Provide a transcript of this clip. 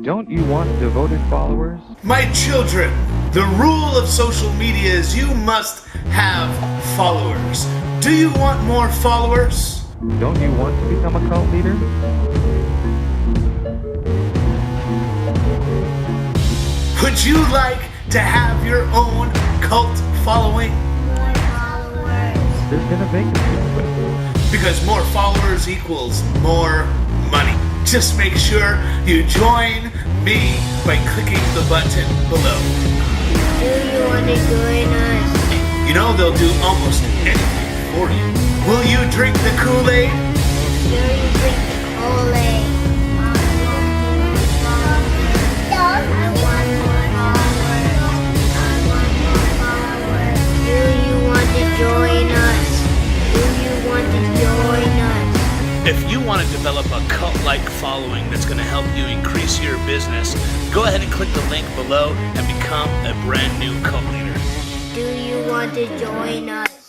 Don't you want devoted followers? My children, the rule of social media is you must have followers. Do you want more followers? Don't you want to become a cult leader? Would you like to have your own cult following? More followers. There's been a vacancy open. Because more followers equals more money. Just make sure you join me by clicking the button below. Do you want to join us? You know they'll do almost anything for you. Will you drink the Kool-Aid? Sure you drink the Kool-Aid. I want more followers. I want more followers. Do you want to join us? Do you want to join us? If you want to develop a cult-like following that's going to help you increase your business, go ahead and click the link below and become a brand new cult leader. Do you want to join us?